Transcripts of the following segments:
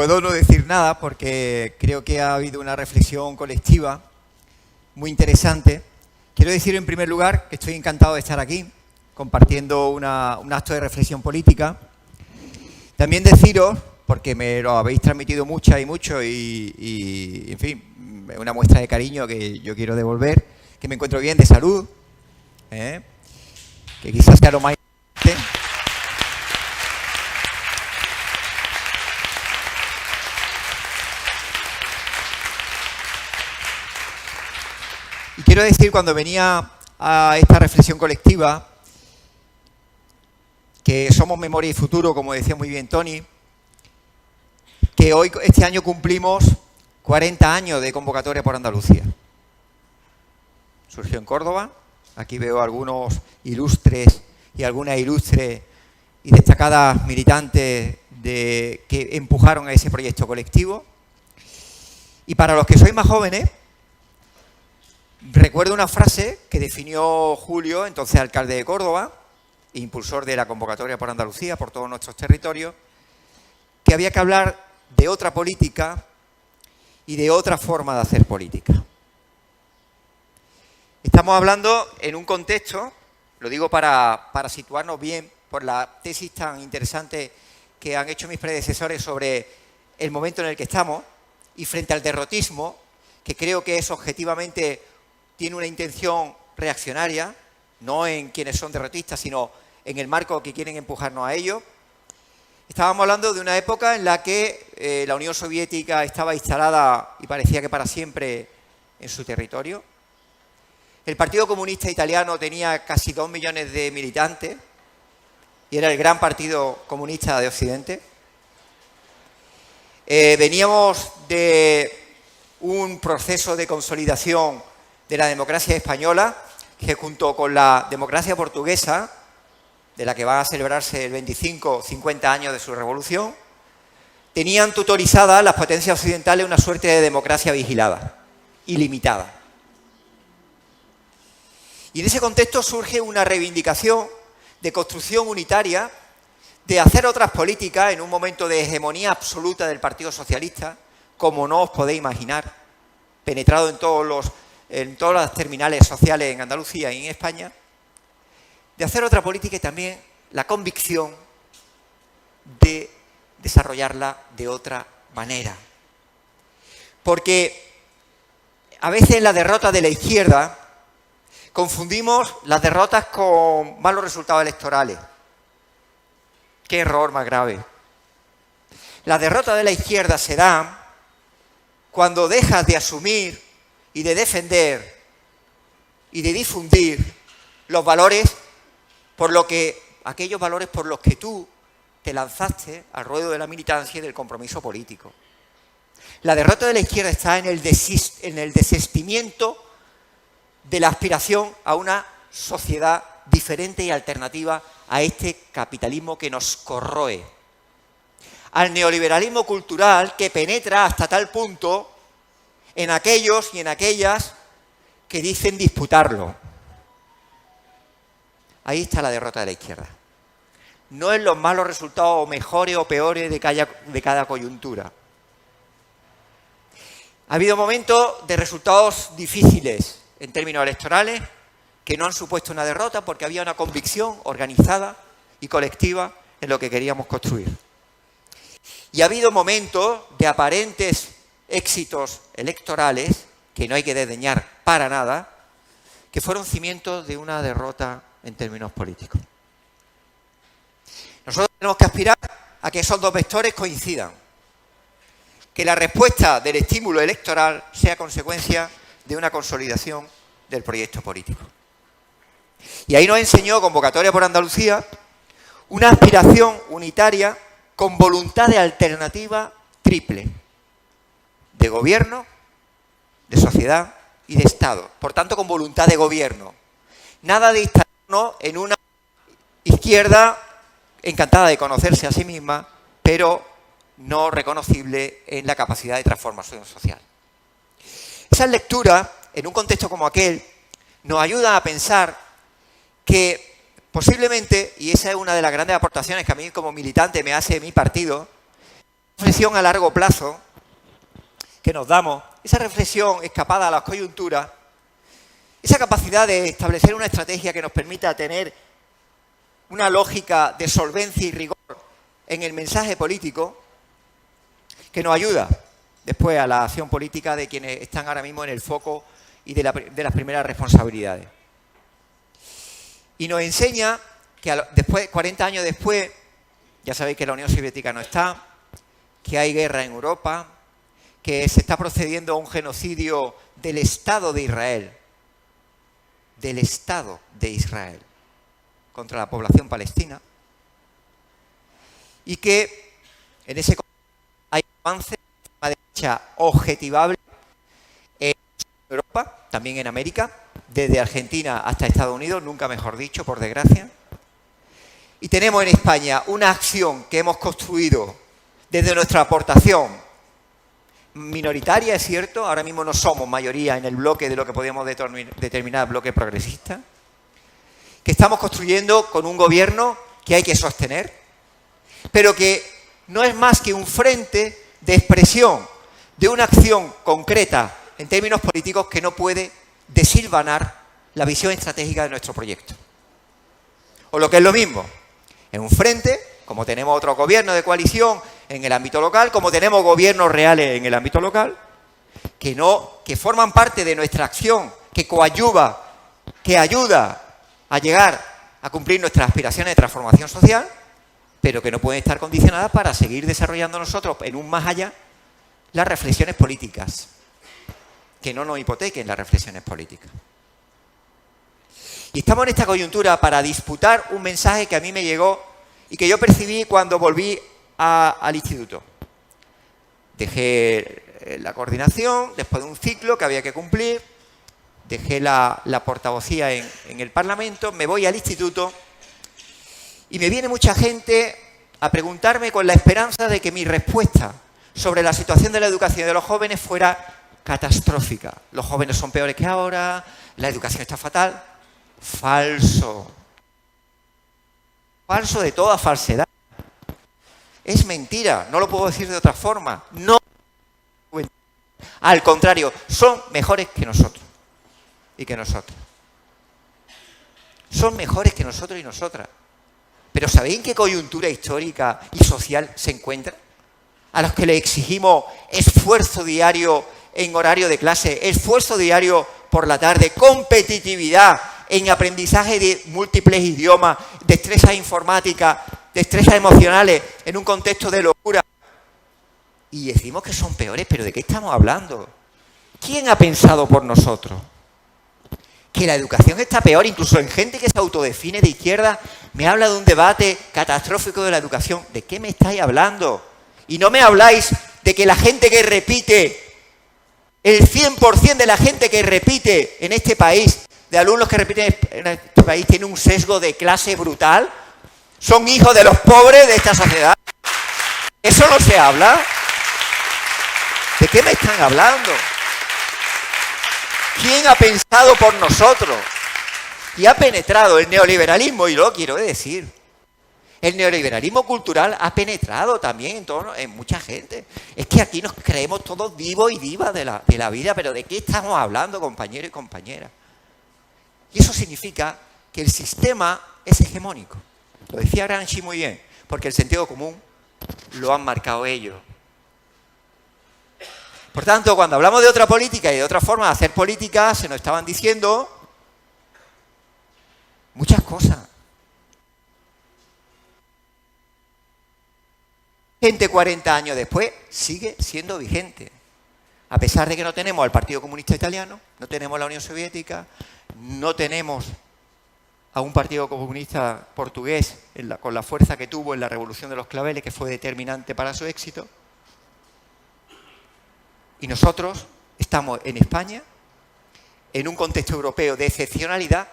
Puedo no decir nada porque creo que ha habido una reflexión colectiva muy interesante. Quiero decir en primer lugar que estoy encantado de estar aquí compartiendo un acto de reflexión política. También deciros, porque me lo habéis transmitido mucho y en fin, una muestra de cariño que yo quiero devolver, que me encuentro bien de salud, que quizás sea lo más importante. Y quiero decir, cuando venía a esta reflexión colectiva, que somos memoria y futuro, como decía muy bien Tony, que hoy, este año, cumplimos 40 años de Convocatoria por Andalucía. Surgió en Córdoba, aquí veo algunos ilustres y algunas ilustres y destacadas militantes que empujaron a ese proyecto colectivo. Y para los que sois más jóvenes, recuerdo una frase que definió Julio, entonces alcalde de Córdoba, impulsor de la Convocatoria por Andalucía, por todos nuestros territorios, que había que hablar de otra política y de otra forma de hacer política. Estamos hablando en un contexto, lo digo para situarnos bien, por la tesis tan interesante que han hecho mis predecesores sobre el momento en el que estamos, y frente al derrotismo, que creo que es objetivamente, tiene una intención reaccionaria, no en quienes son derrotistas, sino en el marco que quieren empujarnos a ello. Estábamos hablando de una época en la que la Unión Soviética estaba instalada y parecía que para siempre en su territorio. El Partido Comunista Italiano tenía casi 2 millones de militantes y era el gran partido comunista de Occidente. Veníamos de un proceso de consolidación de la democracia española, que junto con la democracia portuguesa, de la que va a celebrarse el 25, 50 años de su revolución, tenían tutorizadas las potencias occidentales una suerte de democracia vigilada, ilimitada. Y en ese contexto surge una reivindicación de construcción unitaria, de hacer otras políticas en un momento de hegemonía absoluta del Partido Socialista, como no os podéis imaginar, penetrado en todas las terminales sociales en Andalucía y en España, de hacer otra política y también la convicción de desarrollarla de otra manera. Porque a veces en la derrota de la izquierda confundimos las derrotas con malos resultados electorales. ¡Qué error más grave! La derrota de la izquierda se da cuando dejas de asumir y de defender y de difundir los valores aquellos valores por los que tú te lanzaste al ruedo de la militancia y del compromiso político. La derrota de la izquierda está en el desistimiento de la aspiración a una sociedad diferente y alternativa a este capitalismo que nos corroe, al neoliberalismo cultural que penetra hasta tal punto en aquellos y en aquellas que dicen disputarlo. Ahí está la derrota de la izquierda. No en los malos resultados, o mejores o peores de cada coyuntura. Ha habido momentos de resultados difíciles en términos electorales que no han supuesto una derrota porque había una convicción organizada y colectiva en lo que queríamos construir. Y ha habido momentos de aparentes éxitos electorales, que no hay que desdeñar para nada, que fueron cimientos de una derrota en términos políticos. Nosotros tenemos que aspirar a que esos dos vectores coincidan, que la respuesta del estímulo electoral sea consecuencia de una consolidación del proyecto político. Y ahí nos enseñó Convocatoria por Andalucía una aspiración unitaria con voluntad de alternativa triple, de gobierno, de sociedad y de Estado. Por tanto, con voluntad de gobierno. Nada de instalarnos en una izquierda encantada de conocerse a sí misma, pero no reconocible en la capacidad de transformación social. Esas lecturas, en un contexto como aquel, nos ayudan a pensar que posiblemente, y esa es una de las grandes aportaciones que a mí como militante me hace mi partido, reflexión a largo plazo que nos damos, esa reflexión escapada a las coyunturas, esa capacidad de establecer una estrategia que nos permita tener una lógica de solvencia y rigor en el mensaje político, que nos ayuda después a la acción política de quienes están ahora mismo en el foco y de las primeras responsabilidades. Y nos enseña que después, 40 años después, ya sabéis que la Unión Soviética no está, que hay guerra en Europa, que se está procediendo a un genocidio del Estado de Israel, contra la población palestina, y que en ese contexto hay avances de derecha objetivable en Europa, también en América, desde Argentina hasta Estados Unidos, nunca mejor dicho, por desgracia. Y tenemos en España una acción que hemos construido desde nuestra aportación minoritaria, es cierto, ahora mismo no somos mayoría en el bloque de lo que podemos determinar bloque progresista, que estamos construyendo con un gobierno que hay que sostener, pero que no es más que un frente de expresión de una acción concreta en términos políticos que no puede desilvanar la visión estratégica de nuestro proyecto. O lo que es lo mismo, es un frente, como tenemos otros gobiernos de coalición en el ámbito local, como tenemos gobiernos reales en el ámbito local, que forman parte de nuestra acción, que coadyuva, que ayuda a llegar a cumplir nuestras aspiraciones de transformación social, pero que no pueden estar condicionadas para seguir desarrollando nosotros en un más allá las reflexiones políticas, que no nos hipotequen las reflexiones políticas. Y estamos en esta coyuntura para disputar un mensaje que a mí me llegó y que yo percibí cuando volví al instituto. Dejé la coordinación después de un ciclo que había que cumplir, dejé la portavocía en el Parlamento, me voy al instituto y me viene mucha gente a preguntarme con la esperanza de que mi respuesta sobre la situación de la educación de los jóvenes fuera catastrófica. Los jóvenes son peores que ahora, la educación está fatal. Falso. Falso de toda falsedad. Es mentira, no lo puedo decir de otra forma. No. Al contrario, son mejores que nosotros y que nosotras. Son mejores que nosotros y nosotras. Pero ¿sabéis en qué coyuntura histórica y social se encuentran? A los que le exigimos esfuerzo diario en horario de clase, esfuerzo diario por la tarde, competitividad en aprendizaje de múltiples idiomas, destrezas informáticas, destrezas emocionales, en un contexto de locura. Y decimos que son peores, pero ¿de qué estamos hablando? ¿Quién ha pensado por nosotros? Que la educación está peor, incluso en gente que se autodefine de izquierda, me habla de un debate catastrófico de la educación. ¿De qué me estáis hablando? Y no me habláis de que la gente que repite, el 100% de la gente que repite en este país, de alumnos que repiten en este país, tiene un sesgo de clase brutal. Son hijos de los pobres de esta sociedad. ¿Eso no se habla? ¿De qué me están hablando? ¿Quién ha pensado por nosotros? Y ha penetrado el neoliberalismo, y lo quiero decir. El neoliberalismo cultural ha penetrado también en mucha gente. Es que aquí nos creemos todos vivos y vivas de la vida, pero ¿de qué estamos hablando, compañeros y compañeras? Y eso significa que el sistema es hegemónico. Lo decía Gramsci muy bien, porque el sentido común lo han marcado ellos. Por tanto, cuando hablamos de otra política y de otra forma de hacer política, se nos estaban diciendo muchas cosas. 40 años después sigue siendo vigente. A pesar de que no tenemos al Partido Comunista Italiano, no tenemos la Unión Soviética, no tenemos a un Partido Comunista portugués con la fuerza que tuvo en la Revolución de los Claveles, que fue determinante para su éxito. Y nosotros estamos en España, en un contexto europeo de excepcionalidad,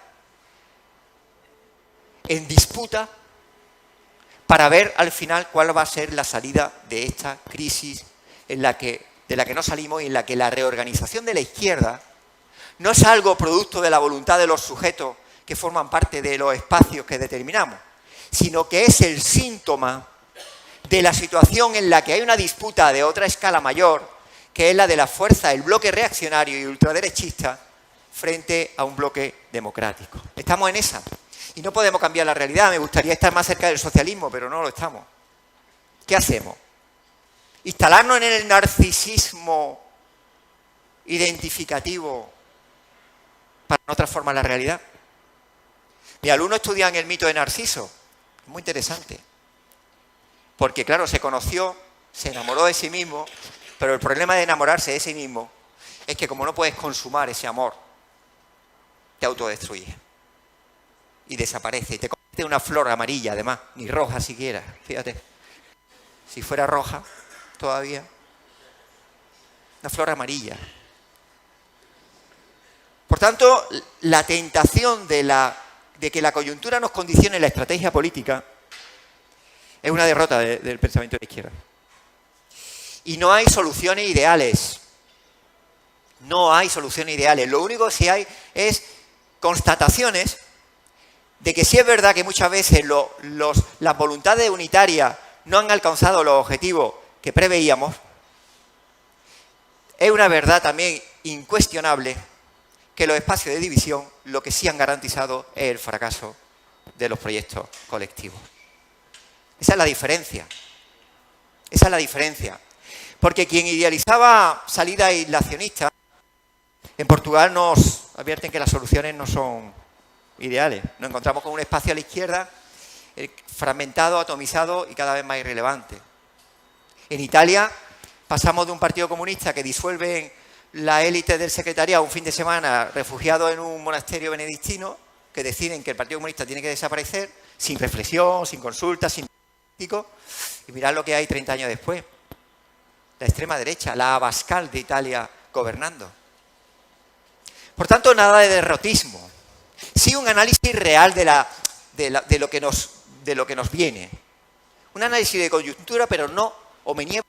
en disputa para ver al final cuál va a ser la salida de esta crisis de la que no salimos y en la que la reorganización de la izquierda no es algo producto de la voluntad de los sujetos que forman parte de los espacios que determinamos, sino que es el síntoma de la situación en la que hay una disputa de otra escala mayor, que es la de la fuerza del bloque reaccionario y ultraderechista frente a un bloque democrático. Estamos en esa. Y no podemos cambiar la realidad. Me gustaría estar más cerca del socialismo, pero no lo estamos. ¿Qué hacemos? ¿Instalarnos en el narcisismo identificativo para no transformar la realidad? Mis alumnos estudian el mito de Narciso. Es muy interesante. Porque, claro, se conoció, se enamoró de sí mismo, pero el problema de enamorarse de sí mismo es que como no puedes consumar ese amor, te autodestruye. Y desaparece. Y te convierte en una flor amarilla, además, ni roja siquiera. Fíjate. Si fuera roja, todavía. Una flor amarilla. Por tanto, la tentación de que la coyuntura nos condicione la estrategia política es una derrota del pensamiento de la izquierda. Y no hay soluciones ideales. No hay soluciones ideales. Lo único que sí hay es constataciones de que sí es verdad que muchas veces las voluntades unitarias no han alcanzado los objetivos que preveíamos. Es una verdad también incuestionable que los espacios de división lo que sí han garantizado es el fracaso de los proyectos colectivos. Esa es la diferencia. Esa es la diferencia. Porque quien idealizaba salidas aislacionistas, en Portugal nos advierten que las soluciones no son ideales. Nos encontramos con un espacio a la izquierda fragmentado, atomizado y cada vez más irrelevante. En Italia pasamos de un partido comunista que disuelve la élite del secretariado un fin de semana refugiados en un monasterio benedictino, que deciden que el Partido Comunista tiene que desaparecer, sin reflexión, sin consulta, sin político, y mirad lo que hay 30 años después. La extrema derecha, la Abascal de Italia gobernando. Por tanto, nada de derrotismo. Sí un análisis real de lo que nos viene. Un análisis de coyuntura, pero no, o me niego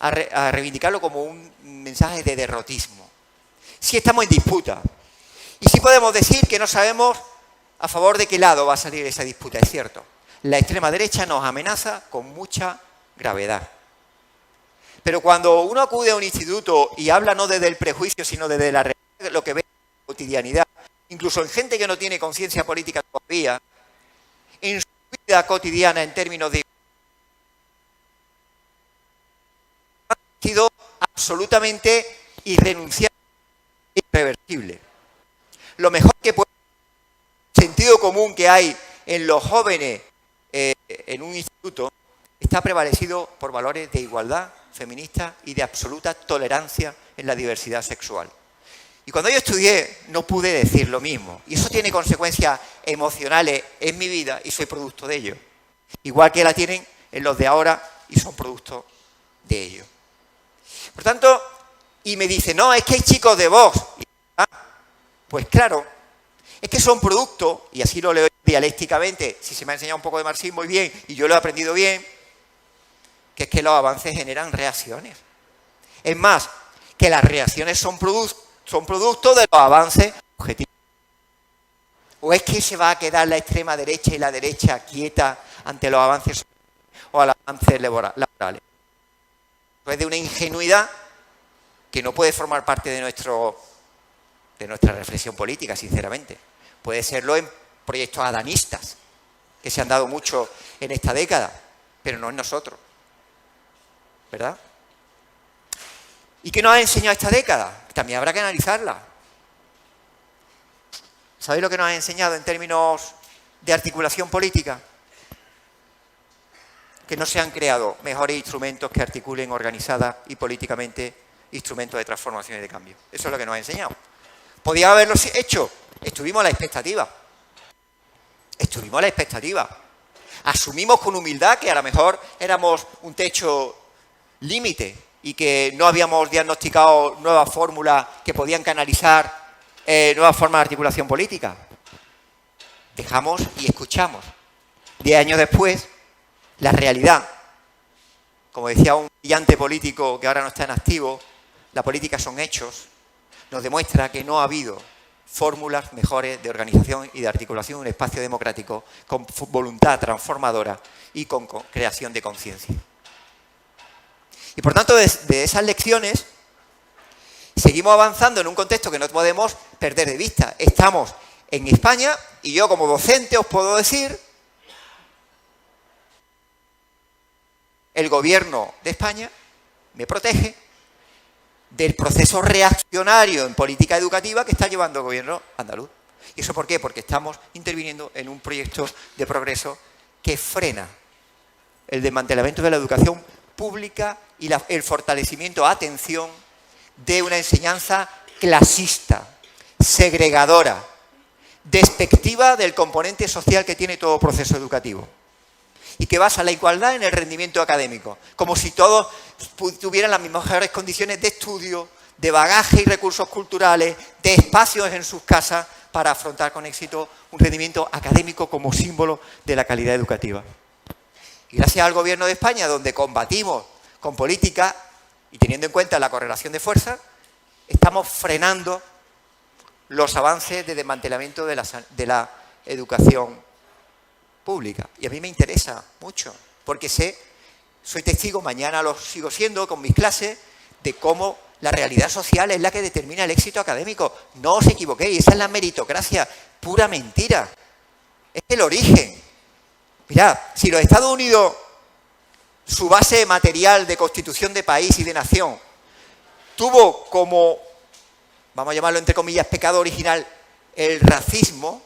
a reivindicarlo como un mensaje de derrotismo. Sí estamos en disputa. Y sí podemos decir que no sabemos a favor de qué lado va a salir esa disputa, es cierto. La extrema derecha nos amenaza con mucha gravedad. Pero cuando uno acude a un instituto y habla no desde el prejuicio, sino desde la realidad, lo que ve en la cotidianidad, incluso en gente que no tiene conciencia política todavía, en su vida cotidiana en términos de ha sido absolutamente irrenunciable e irreversible. Lo mejor que puede ser el sentido común que hay en los jóvenes en un instituto está prevalecido por valores de igualdad feminista y de absoluta tolerancia en la diversidad sexual. Y cuando yo estudié no pude decir lo mismo. Y eso tiene consecuencias emocionales en mi vida y soy producto de ello. Igual que la tienen en los de ahora y son producto de ello. Por tanto, y me dice, no, es que hay chicos de Vox. Pues claro, es que son producto, y así lo leo dialécticamente, si se me ha enseñado un poco de marxismo y bien, y yo lo he aprendido bien, que es que los avances generan reacciones. Es más, que las reacciones son producto de los avances objetivos. ¿O es que se va a quedar la extrema derecha y la derecha quieta ante los avances o a los avances laborales? Es de una ingenuidad que no puede formar parte de nuestra reflexión política, sinceramente. Puede serlo en proyectos adanistas, que se han dado mucho en esta década, pero no en nosotros. ¿Verdad? ¿Y qué nos ha enseñado esta década? También habrá que analizarla. ¿Sabéis lo que nos ha enseñado en términos de articulación política? Que no se han creado mejores instrumentos que articulen organizada y políticamente instrumentos de transformación y de cambio. Eso es lo que nos ha enseñado. ¿Podía haberlo hecho? Estuvimos a la expectativa. Estuvimos a la expectativa. Asumimos con humildad que a lo mejor éramos un techo límite y que no habíamos diagnosticado nuevas fórmulas que podían canalizar nuevas formas de articulación política. Dejamos y escuchamos. 10 años después, la realidad, como decía un brillante político que ahora no está en activo, la política son hechos, nos demuestra que no ha habido fórmulas mejores de organización y de articulación de un espacio democrático con voluntad transformadora y con creación de conciencia. Y por tanto, de esas lecciones, seguimos avanzando en un contexto que no podemos perder de vista. Estamos en España y yo como docente os puedo decir, el gobierno de España me protege del proceso reaccionario en política educativa que está llevando el gobierno andaluz. ¿Y eso por qué? Porque estamos interviniendo en un proyecto de progreso que frena el desmantelamiento de la educación pública y el fortalecimiento, atención, de una enseñanza clasista, segregadora, despectiva del componente social que tiene todo proceso educativo y que basa la igualdad en el rendimiento académico, como si todos tuvieran las mejores condiciones de estudio, de bagaje y recursos culturales, de espacios en sus casas para afrontar con éxito un rendimiento académico como símbolo de la calidad educativa. Y gracias al Gobierno de España, donde combatimos con política y teniendo en cuenta la correlación de fuerzas, estamos frenando los avances de desmantelamiento de la educación pública. Y a mí me interesa mucho, porque soy testigo, mañana lo sigo siendo con mis clases, de cómo la realidad social es la que determina el éxito académico. No os equivoquéis, esa es la meritocracia, pura mentira. Es el origen. Mirad, si los Estados Unidos, su base material de constitución de país y de nación, tuvo como, vamos a llamarlo entre comillas, pecado original, el racismo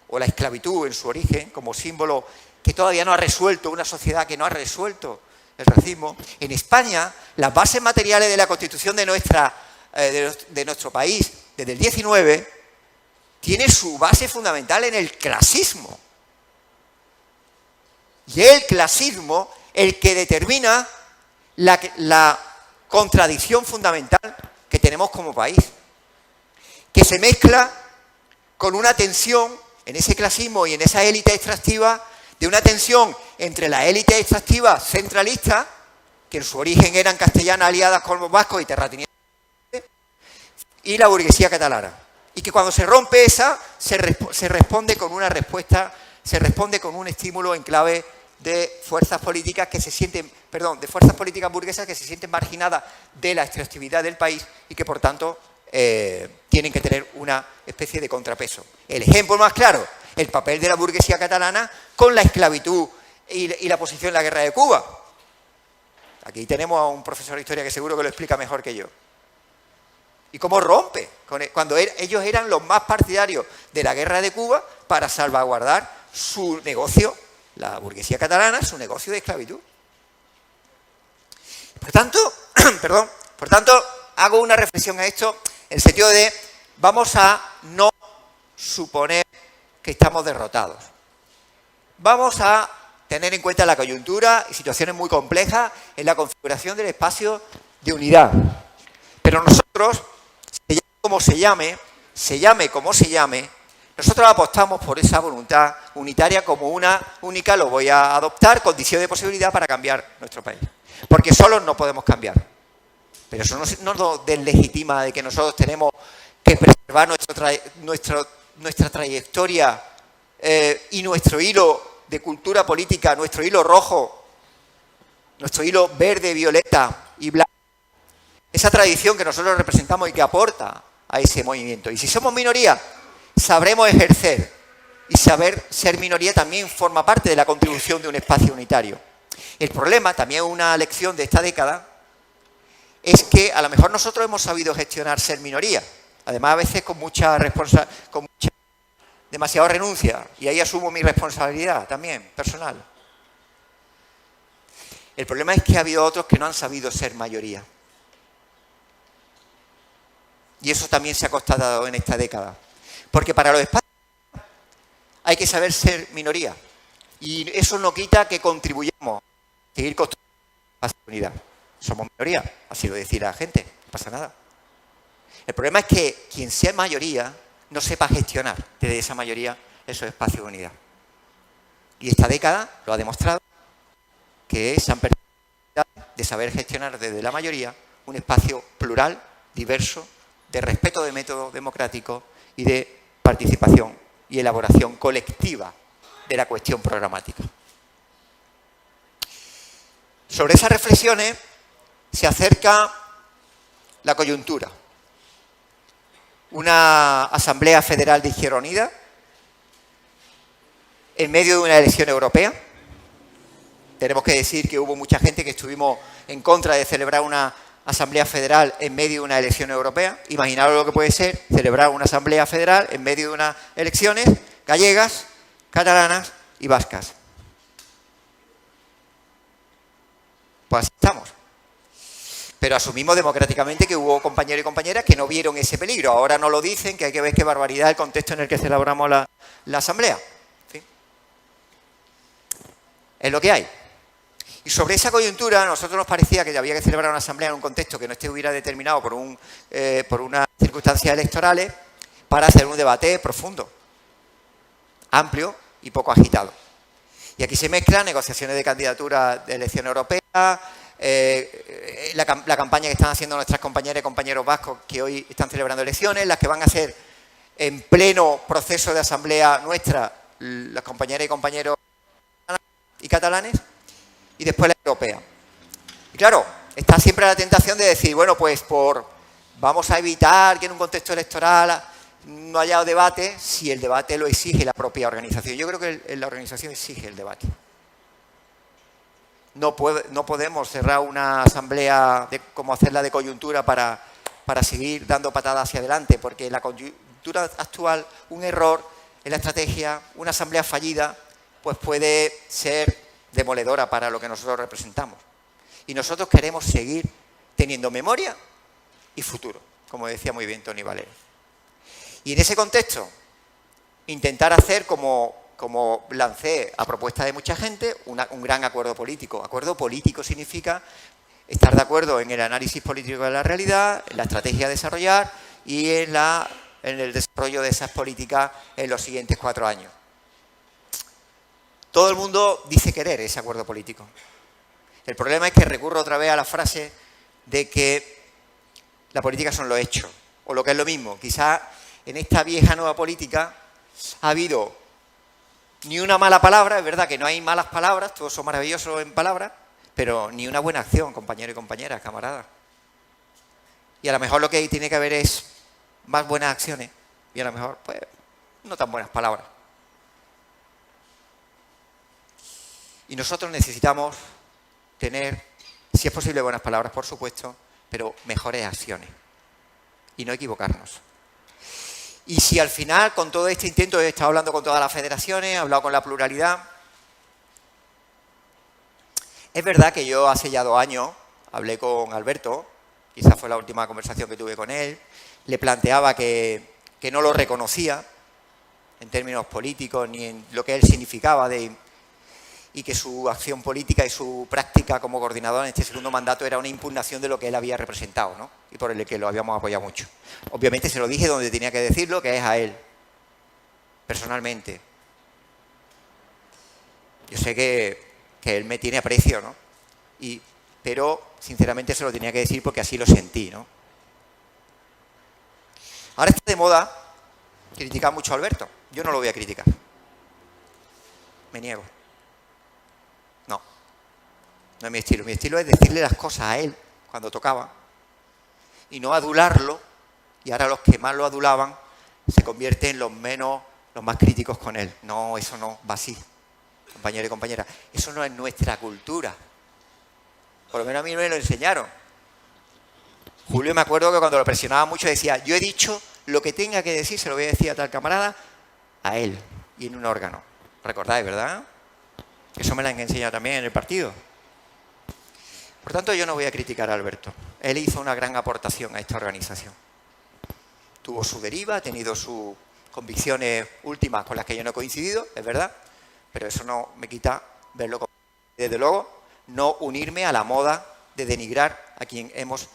o la esclavitud en su origen, como símbolo que todavía no ha resuelto, una sociedad que no ha resuelto el racismo. En España, las bases materiales de la constitución de nuestro país, desde el 19, tiene su base fundamental en el clasismo. Y el clasismo, el que determina la contradicción fundamental que tenemos como país, que se mezcla con una tensión en ese clasismo y en esa élite extractiva, de una tensión entre la élite extractiva centralista, que en su origen eran castellanas aliadas con los vascos y terratenientes, y la burguesía catalana. Y que cuando se rompe esa, se responde con una respuesta, se responde con un estímulo en clave de fuerzas políticas que se sienten, de fuerzas políticas burguesas que se sienten marginadas de la extractividad del país y que por tanto tienen que tener una especie de contrapeso. El ejemplo más claro, el papel de la burguesía catalana con la esclavitud y la posición en la guerra de Cuba. Aquí tenemos a un profesor de historia que seguro que lo explica mejor que yo. Y cómo rompe, cuando ellos eran los más partidarios de la guerra de Cuba para salvaguardar su negocio, la burguesía catalana, su negocio de esclavitud. Por tanto, hago una reflexión a esto en el sentido de vamos a no suponer que estamos derrotados. Vamos a tener en cuenta la coyuntura y situaciones muy complejas en la configuración del espacio de unidad. Pero nosotros, se llame como se llame, nosotros apostamos por esa voluntad unitaria como una única, lo voy a adoptar, condición de posibilidad para cambiar nuestro país. Porque solos no podemos cambiar. Pero eso no nos deslegitima de que nosotros tenemos que preservar nuestra trayectoria y nuestro hilo de cultura política, nuestro hilo rojo, nuestro hilo verde, violeta y blanco. Esa tradición que nosotros representamos y que aporta a ese movimiento. Y si somos minoría, sabremos ejercer, y saber ser minoría también forma parte de la contribución de un espacio unitario. El problema, también una lección de esta década, es que a lo mejor nosotros hemos sabido gestionar ser minoría, además a veces con mucha demasiada renuncia, y ahí asumo mi responsabilidad también, personal. El problema es que ha habido otros que no han sabido ser mayoría. Y eso también se ha constatado en esta década. Porque para los espacios hay que saber ser minoría. Y eso no quita que contribuyamos a seguir construyendo la unidad. Somos minoría, así lo decía la gente, no pasa nada. El problema es que quien sea mayoría no sepa gestionar desde esa mayoría esos espacios de unidad. Y esta década lo ha demostrado, que se han perdido la oportunidad de saber gestionar desde la mayoría un espacio plural, diverso, de respeto de método democrático y de participación y elaboración colectiva de la cuestión programática. Sobre esas reflexiones se acerca la coyuntura. Una Asamblea Federal de Izquierda Unida en medio de una elección europea. Tenemos que decir que hubo mucha gente que estuvimos en contra de celebrar una Asamblea Federal en medio de una elección europea. Imaginaros lo que puede ser celebrar una Asamblea Federal en medio de unas elecciones gallegas, catalanas y vascas. Pues así estamos. Pero asumimos democráticamente que hubo compañeros y compañeras que no vieron ese peligro. Ahora no lo dicen, que hay que ver qué barbaridad el contexto en el que celebramos la Asamblea. En fin. Es lo que hay. Y sobre esa coyuntura, a nosotros nos parecía que había que celebrar una asamblea en un contexto que no estuviera determinado por unas circunstancias electorales para hacer un debate profundo, amplio y poco agitado. Y aquí se mezclan negociaciones de candidatura de elección europea, la campaña que están haciendo nuestras compañeras y compañeros vascos que hoy están celebrando elecciones, las que van a hacer en pleno proceso de asamblea nuestra, las compañeras y compañeros y catalanes, y después la europea. Y claro, está siempre la tentación de decir, bueno, pues vamos a evitar que en un contexto electoral no haya debate si el debate lo exige la propia organización. Yo creo que la organización exige el debate. No podemos cerrar una asamblea como hacerla de coyuntura para seguir dando patadas hacia adelante, porque la coyuntura actual, un error en la estrategia, una asamblea fallida, pues puede ser demoledora para lo que nosotros representamos. Y nosotros queremos seguir teniendo memoria y futuro, como decía muy bien Tony Valero. Y en ese contexto, intentar hacer, como lancé a propuesta de mucha gente, un gran acuerdo político. Acuerdo político significa estar de acuerdo en el análisis político de la realidad, en la estrategia a desarrollar y en el desarrollo de esas políticas en los siguientes 4 años. Todo el mundo dice querer ese acuerdo político. El problema es que recurro otra vez a la frase de que la política son los hechos, o lo que es lo mismo. Quizá en esta vieja nueva política ha habido ni una mala palabra, es verdad que no hay malas palabras, todos son maravillosos en palabras, pero ni una buena acción, compañeros y compañeras, camaradas. Y a lo mejor lo que tiene que haber es más buenas acciones y a lo mejor, pues, no tan buenas palabras. Y nosotros necesitamos tener, si es posible, buenas palabras, por supuesto, pero mejores acciones. Y no equivocarnos. Y si al final, con todo este intento, he estado hablando con todas las federaciones, he hablado con la pluralidad. Es verdad que yo hace ya 2 años hablé con Alberto, quizás fue la última conversación que tuve con él, le planteaba que no lo reconocía en términos políticos ni en lo que él significaba y que su acción política y su práctica como coordinador en este segundo mandato era una impugnación de lo que él había representado, ¿no? Y por el que lo habíamos apoyado mucho. Obviamente se lo dije donde tenía que decirlo, que es a él, personalmente. Yo sé que él me tiene aprecio, ¿no? Pero, sinceramente, se lo tenía que decir porque así lo sentí, ¿no? Ahora está de moda criticar mucho a Alberto. Yo no lo voy a criticar. Me niego. No es mi estilo. Mi estilo es decirle las cosas a él cuando tocaba y no adularlo, y ahora los que más lo adulaban se convierten en los más críticos con él. No, eso no va así, compañeros y compañeras. Eso no es nuestra cultura. Por lo menos a mí me lo enseñaron. Julio, me acuerdo que cuando lo presionaba mucho decía, yo he dicho lo que tenga que decir, se lo voy a decir a tal camarada, a él, y en un órgano. ¿Recordáis, verdad? Eso me lo han enseñado también en el partido. Por tanto, yo no voy a criticar a Alberto. Él hizo una gran aportación a esta organización. Tuvo su deriva, ha tenido sus convicciones últimas con las que yo no he coincidido, es verdad, pero eso no me quita verlo como... Desde luego, no unirme a la moda de denigrar a quien hemos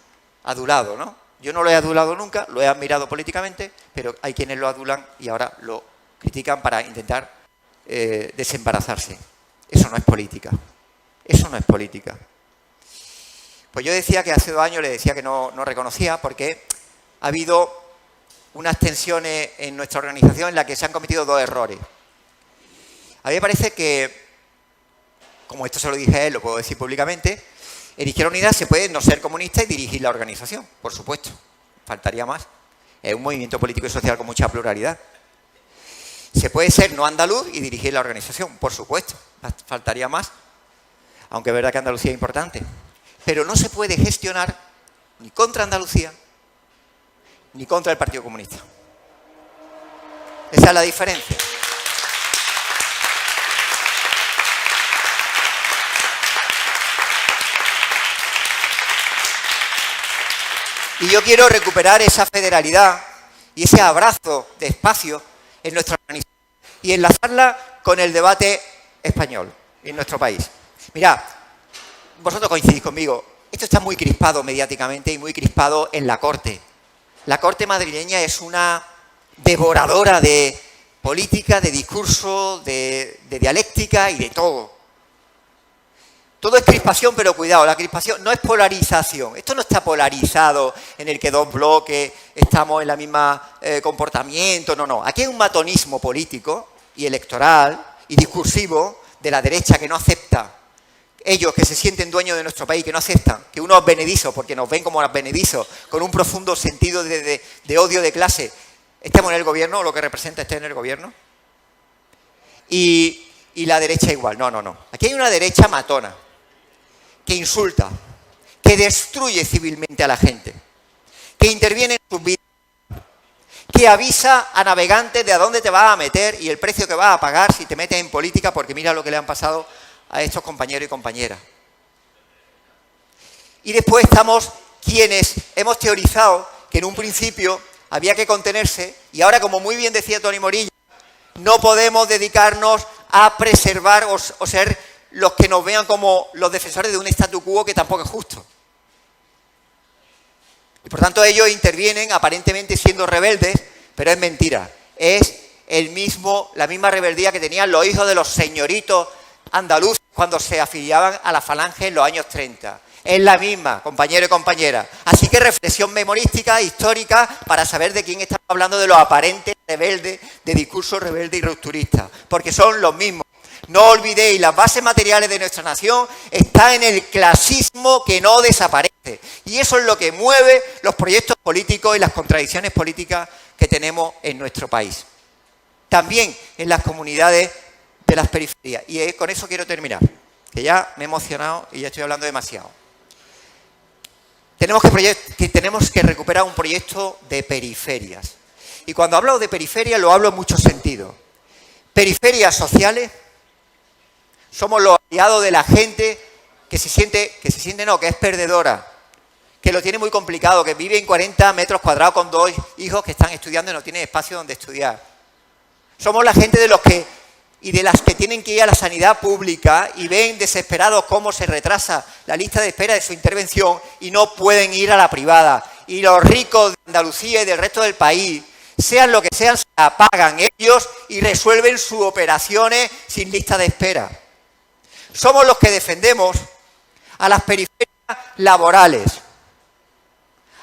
adulado, ¿no? Yo no lo he adulado nunca, lo he admirado políticamente, pero hay quienes lo adulan y ahora lo critican para intentar desembarazarse. Eso no es política. Eso no es política. Pues yo decía que hace 2 años le decía que no reconocía porque ha habido unas tensiones en nuestra organización en las que se han cometido 2 errores. A mí me parece que como esto se lo dije a él, lo puedo decir públicamente, en Izquierda Unida se puede no ser comunista y dirigir la organización, por supuesto, faltaría más. Es un movimiento político y social con mucha pluralidad. Se puede ser no andaluz y dirigir la organización, por supuesto, faltaría más, aunque es verdad que Andalucía es importante. Pero no se puede gestionar ni contra Andalucía ni contra el Partido Comunista. Esa es la diferencia. Y yo quiero recuperar esa federalidad y ese abrazo de espacio en nuestra organización y enlazarla con el debate español en nuestro país. Mirad, vosotros coincidís conmigo, esto está muy crispado mediáticamente y muy crispado en la Corte. La Corte madrileña es una devoradora de política, de discurso, de dialéctica y de todo. Todo es crispación, pero cuidado, la crispación no es polarización. Esto no está polarizado en el que dos bloques estamos en la misma comportamiento, no. Aquí hay un matonismo político y electoral y discursivo de la derecha que no acepta. Ellos que se sienten dueños de nuestro país, que no aceptan que unos advenedizos, porque nos ven como advenedizos, con un profundo sentido de odio de clase, estemos en el gobierno, o lo que representa esté en el gobierno. Y la derecha igual. No. Aquí hay una derecha matona, que insulta, que destruye civilmente a la gente, que interviene en sus vidas, que avisa a navegantes de a dónde te vas a meter y el precio que vas a pagar si te metes en política, porque mira lo que le han pasado a estos compañeros y compañeras. Y después estamos quienes hemos teorizado que en un principio había que contenerse y ahora, como muy bien decía Toni Morilla, no podemos dedicarnos a preservar o ser los que nos vean como los defensores de un statu quo que tampoco es justo. Y por tanto ellos intervienen aparentemente siendo rebeldes, pero es mentira. Es la misma rebeldía que tenían los hijos de los señoritos andaluces cuando se afiliaban a la Falange en los años 30. Es la misma, compañero y compañera. Así que reflexión memorística, histórica, para saber de quién estamos hablando, de los aparentes rebeldes, de discurso rebelde y rupturista, porque son los mismos. No olvidéis, las bases materiales de nuestra nación están en el clasismo que no desaparece. Y eso es lo que mueve los proyectos políticos y las contradicciones políticas que tenemos en nuestro país. También en las comunidades de las periferias. Y con eso quiero terminar, que ya me he emocionado y ya estoy hablando demasiado. Tenemos que recuperar un proyecto de periferias. Y cuando hablo de periferias lo hablo en muchos sentidos. Periferias sociales. Somos los aliados de la gente que es perdedora, que lo tiene muy complicado, que vive en 40 metros cuadrados con 2 hijos que están estudiando y no tienen espacio donde estudiar. Somos la gente de las que tienen que ir a la sanidad pública y ven desesperados cómo se retrasa la lista de espera de su intervención y no pueden ir a la privada. Y los ricos de Andalucía y del resto del país, sean lo que sean, se la pagan ellos y resuelven sus operaciones sin lista de espera. Somos los que defendemos a las periferias laborales,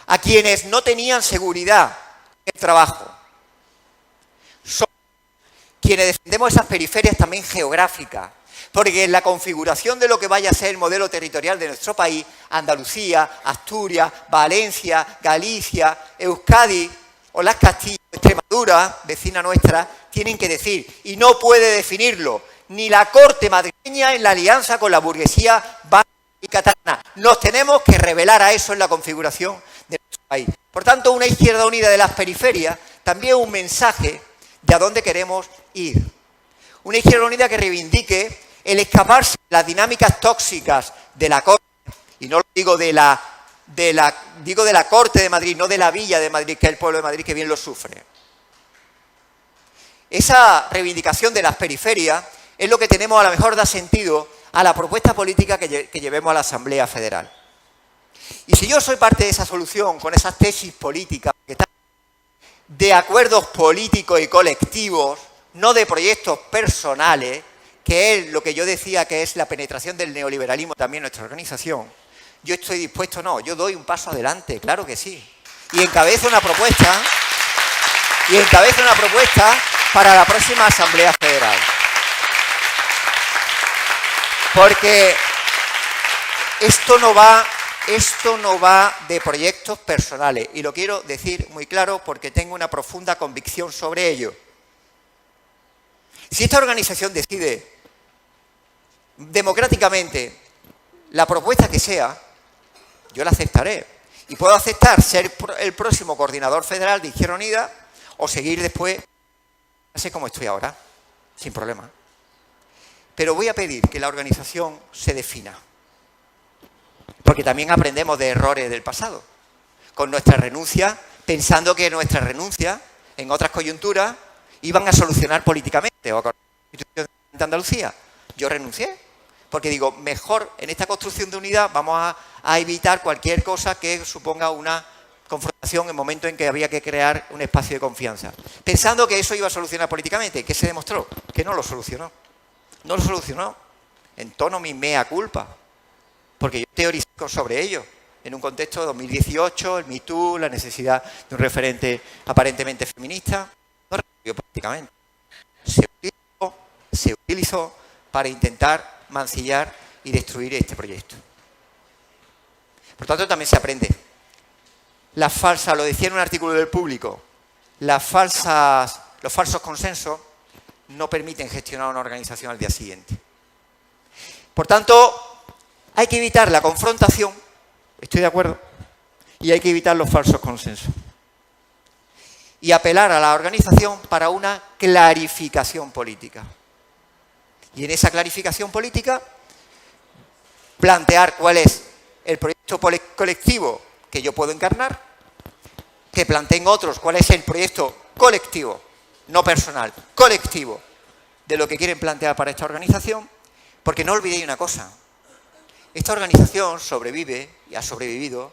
a quienes no tenían seguridad en el trabajo. Somos quienes defendemos esas periferias también geográficas, porque en la configuración de lo que vaya a ser el modelo territorial de nuestro país, Andalucía, Asturias, Valencia, Galicia, Euskadi o las Castillas, Extremadura, vecina nuestra, tienen que decir, y no puede definirlo ni la Corte madrileña en la alianza con la burguesía vasca y catalana. Nos tenemos que revelar a eso en la configuración de nuestro país. Por tanto, una izquierda unida de las periferias también es un mensaje de a dónde queremos ir. Una izquierda unida que reivindique el escaparse de las dinámicas tóxicas de la Corte, y no lo digo digo de la Corte de Madrid, no de la Villa de Madrid, que es el pueblo de Madrid que bien lo sufre. Esa reivindicación de las periferias es lo que tenemos, a lo mejor da sentido a la propuesta política que llevemos a la Asamblea Federal. Y si yo soy parte de esa solución, con esas tesis políticas, de acuerdos políticos y colectivos, no de proyectos personales, que es lo que yo decía que es la penetración del neoliberalismo también en nuestra organización, yo estoy dispuesto, yo doy un paso adelante, claro que sí. Y encabezo una propuesta para la próxima Asamblea Federal. Porque esto no va de proyectos personales, y lo quiero decir muy claro porque tengo una profunda convicción sobre ello. Si esta organización decide democráticamente la propuesta que sea, yo la aceptaré. Y puedo aceptar ser el próximo coordinador federal de Izquierda Unida o seguir después, así como estoy ahora, sin problema. Pero voy a pedir que la organización se defina. Porque también aprendemos de errores del pasado. Con nuestra renuncia, pensando que nuestra renuncia, en otras coyunturas, iban a solucionar políticamente, o con la Constitución de Andalucía. Yo renuncié, porque digo, mejor en esta construcción de unidad vamos a evitar cualquier cosa que suponga una confrontación en el momento en que había que crear un espacio de confianza. Pensando que eso iba a solucionar políticamente, que se demostró que no lo solucionó. No lo solucionó. En tono mi mea culpa. Porque yo teorizo sobre ello, en un contexto de 2018, el Me Too, la necesidad de un referente aparentemente feminista, no resolvió políticamente. Se utilizó para intentar mancillar y destruir este proyecto. Por tanto, también se aprende. Las falsas, lo decía en un artículo del Público, los falsos consensos no permiten gestionar una organización al día siguiente. Por tanto, hay que evitar la confrontación, estoy de acuerdo, y hay que evitar los falsos consensos. Y apelar a la organización para una clarificación política. Y en esa clarificación política, plantear cuál es el proyecto colectivo que yo puedo encarnar, que planteen otros cuál es el proyecto colectivo, no personal, colectivo, de lo que quieren plantear para esta organización, porque no olvidéis una cosa. Esta organización sobrevive y ha sobrevivido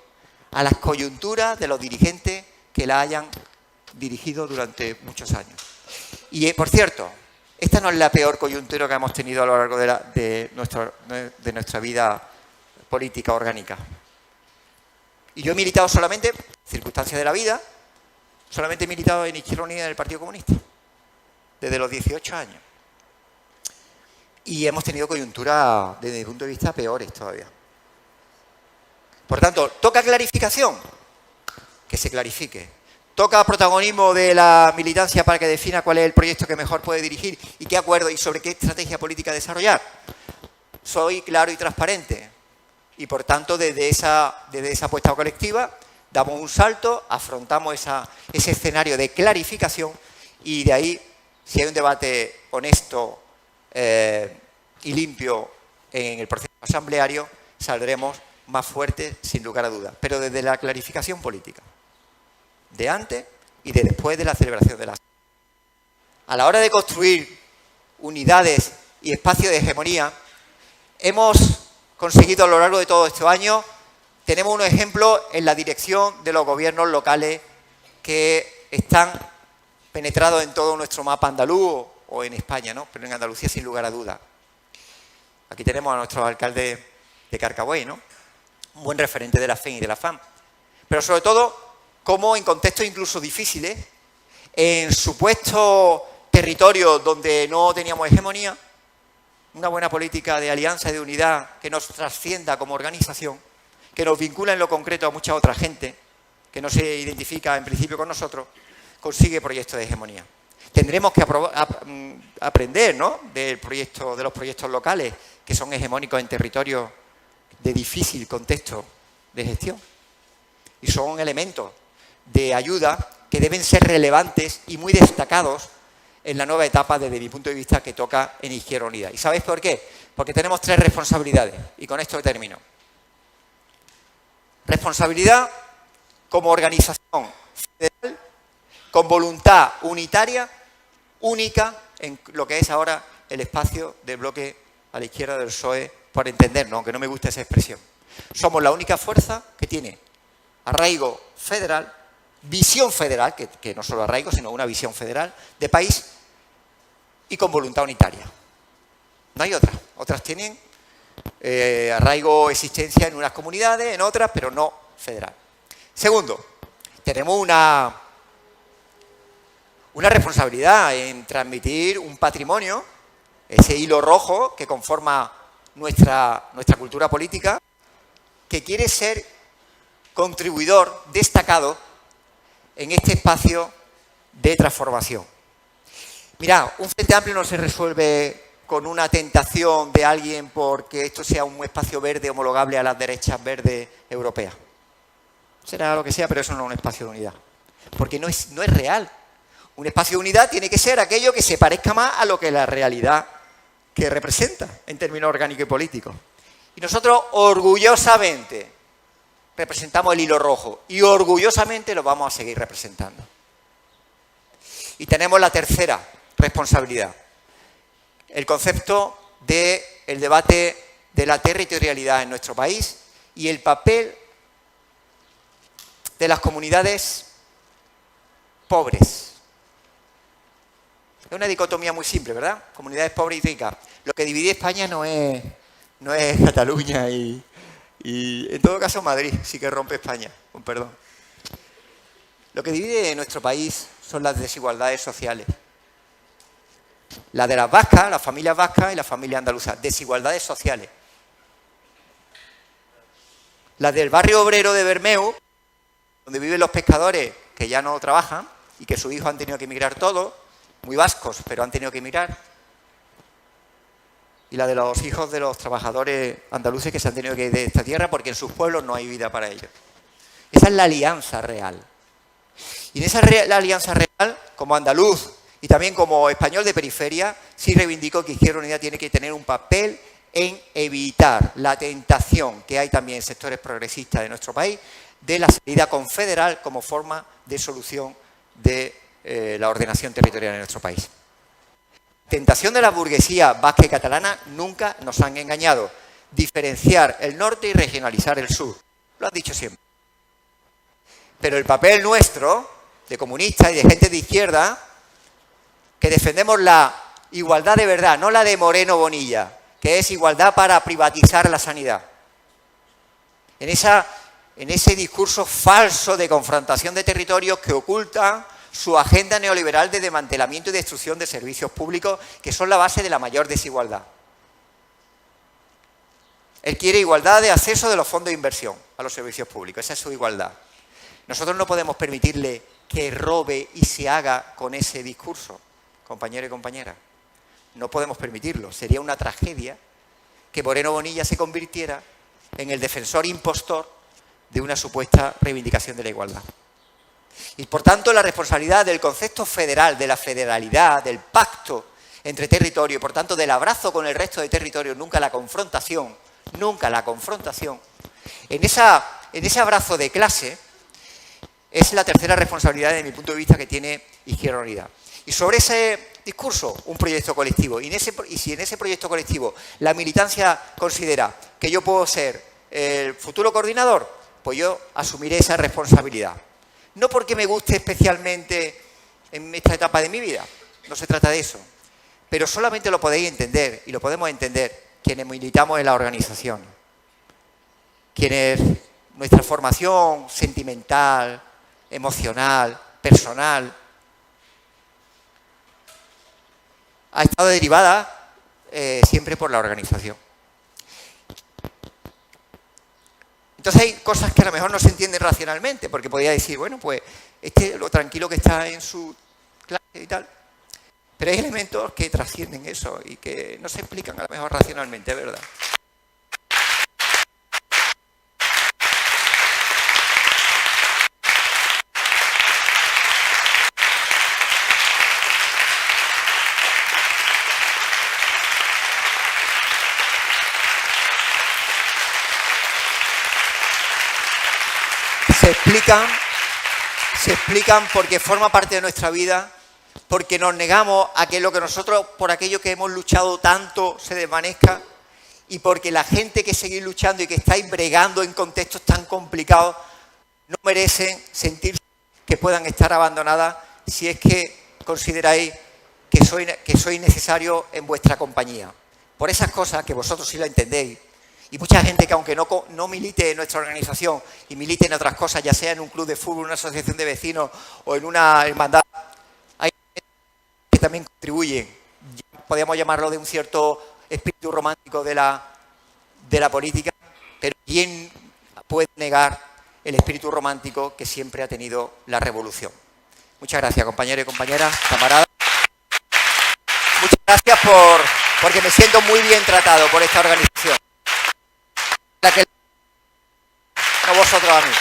a las coyunturas de los dirigentes que la hayan dirigido durante muchos años. Y, por cierto, esta no es la peor coyuntura que hemos tenido a lo largo de nuestra vida política orgánica. Y yo he militado solamente, circunstancias de la vida, solamente he militado en Izquierda Unida en el Partido Comunista, desde los 18 años. Y hemos tenido coyunturas, desde mi punto de vista, peores todavía. Por tanto, ¿toca clarificación? Que se clarifique. ¿Toca protagonismo de la militancia para que defina cuál es el proyecto que mejor puede dirigir y qué acuerdo y sobre qué estrategia política desarrollar? Soy claro y transparente. Y, por tanto, desde esa apuesta colectiva, damos un salto, afrontamos ese escenario de clarificación y de ahí, si hay un debate honesto y limpio en el proceso asambleario, saldremos más fuertes, sin lugar a dudas, pero desde la clarificación política, de antes y de después de la celebración de la asamblea. A la hora de construir unidades y espacios de hegemonía, hemos conseguido a lo largo de todos estos años, tenemos unos ejemplos en la dirección de los gobiernos locales que están penetrados en todo nuestro mapa andaluz o en España, ¿no? Pero en Andalucía sin lugar a dudas. Aquí tenemos a nuestro alcalde de Carcabuey, ¿no? Un buen referente de la FEN y de la FAM. Pero sobre todo, como en contextos incluso difíciles, en supuestos territorios donde no teníamos hegemonía, una buena política de alianza y de unidad que nos trascienda como organización, que nos vincula en lo concreto a mucha otra gente, que no se identifica en principio con nosotros, consigue proyectos de hegemonía. Tendremos que aprender, ¿no?, de los proyectos locales que son hegemónicos en territorios de difícil contexto de gestión. Y son elementos de ayuda que deben ser relevantes y muy destacados en la nueva etapa, desde mi punto de vista, que toca en Izquierda Unida. ¿Y sabéis por qué? Porque tenemos 3 responsabilidades, y con esto termino. Responsabilidad como organización federal, con voluntad unitaria, única en lo que es ahora el espacio del bloque a la izquierda del PSOE, por entendernos, aunque no me gusta esa expresión. Somos la única fuerza que tiene arraigo federal, visión federal, que no solo arraigo, sino una visión federal de país, y con voluntad unitaria. No hay otra. Otras tienen arraigo, existencia en unas comunidades, en otras, pero no federal. Segundo, tenemos una responsabilidad en transmitir un patrimonio, ese hilo rojo que conforma nuestra cultura política, que quiere ser contribuidor destacado en este espacio de transformación. Mirad, un Frente Amplio no se resuelve con una tentación de alguien porque esto sea un espacio verde homologable a las derechas verdes europeas. Será lo que sea, pero eso no es un espacio de unidad. Porque no es real. Un espacio de unidad tiene que ser aquello que se parezca más a lo que la realidad que representa en términos orgánicos y políticos. Y nosotros orgullosamente representamos el hilo rojo y orgullosamente lo vamos a seguir representando. Y tenemos la tercera responsabilidad, el concepto del debate de la territorialidad en nuestro país y el papel de las comunidades pobres. Es una dicotomía muy simple, ¿verdad? Comunidades pobres y ricas. Lo que divide España no es Cataluña y en todo caso Madrid sí que rompe España, con perdón. Lo que divide nuestro país son las desigualdades sociales. La de las vascas, las familias vascas y las familias andaluzas. Desigualdades sociales. Las del barrio obrero de Bermeu, donde viven los pescadores que ya no trabajan y que sus hijos han tenido que emigrar todos, muy vascos, pero han tenido que emigrar. Y la de los hijos de los trabajadores andaluces que se han tenido que ir de esta tierra porque en sus pueblos no hay vida para ellos. Esa es la alianza real. Y en esa la alianza real, como andaluz y también como español de periferia, sí reivindico que Izquierda Unida tiene que tener un papel en evitar la tentación que hay también en sectores progresistas de nuestro país de la salida confederal como forma de solución de la ordenación territorial en nuestro país. Tentación de la burguesía vasca y catalana nunca nos han engañado. Diferenciar el norte y regionalizar el sur. Lo han dicho siempre. Pero el papel nuestro, de comunistas y de gente de izquierda, que defendemos la igualdad de verdad, no la de Moreno Bonilla, que es igualdad para privatizar la sanidad. En ese discurso falso de confrontación de territorios que oculta su agenda neoliberal de desmantelamiento y destrucción de servicios públicos que son la base de la mayor desigualdad. Él quiere igualdad de acceso de los fondos de inversión a los servicios públicos, esa es su igualdad. Nosotros no podemos permitirle que robe y se haga con ese discurso, compañeros y compañeras. No podemos permitirlo, sería una tragedia que Moreno Bonilla se convirtiera en el defensor impostor de una supuesta reivindicación de la igualdad. Y por tanto la responsabilidad del concepto federal, de la federalidad, del pacto entre territorios, y por tanto del abrazo con el resto de territorios, nunca la confrontación, en ese abrazo de clase es la tercera responsabilidad desde mi punto de vista que tiene Izquierda Unida. Y sobre ese discurso, un proyecto colectivo. Y si en ese proyecto colectivo la militancia considera que yo puedo ser el futuro coordinador, pues yo asumiré esa responsabilidad. No porque me guste especialmente en esta etapa de mi vida, no se trata de eso. Pero solamente lo podéis entender, y lo podemos entender, quienes militamos en la organización. Quienes nuestra formación sentimental, emocional, personal, ha estado derivada siempre por la organización. Entonces hay cosas que a lo mejor no se entienden racionalmente, porque podría decir, bueno, pues lo tranquilo que está en su clase y tal. Pero hay elementos que trascienden eso y que no se explican a lo mejor racionalmente, ¿verdad? Se explican porque forma parte de nuestra vida, porque nos negamos a que lo que nosotros, por aquello que hemos luchado tanto, se desvanezca, y porque la gente que seguís luchando y que estáis bregando en contextos tan complicados no merecen sentir que puedan estar abandonadas si es que consideráis que soy necesario en vuestra compañía. Por esas cosas que vosotros sí la entendéis. Y mucha gente que aunque no milite en nuestra organización y milite en otras cosas, ya sea en un club de fútbol, una asociación de vecinos o en una hermandad, hay gente que también contribuyen, podríamos llamarlo de un cierto espíritu romántico de la de la política, pero ¿quién puede negar el espíritu romántico que siempre ha tenido la revolución? Muchas gracias, compañeros y compañeras, camaradas. Muchas gracias porque me siento muy bien tratado por esta organización. La que no vosotros a mí.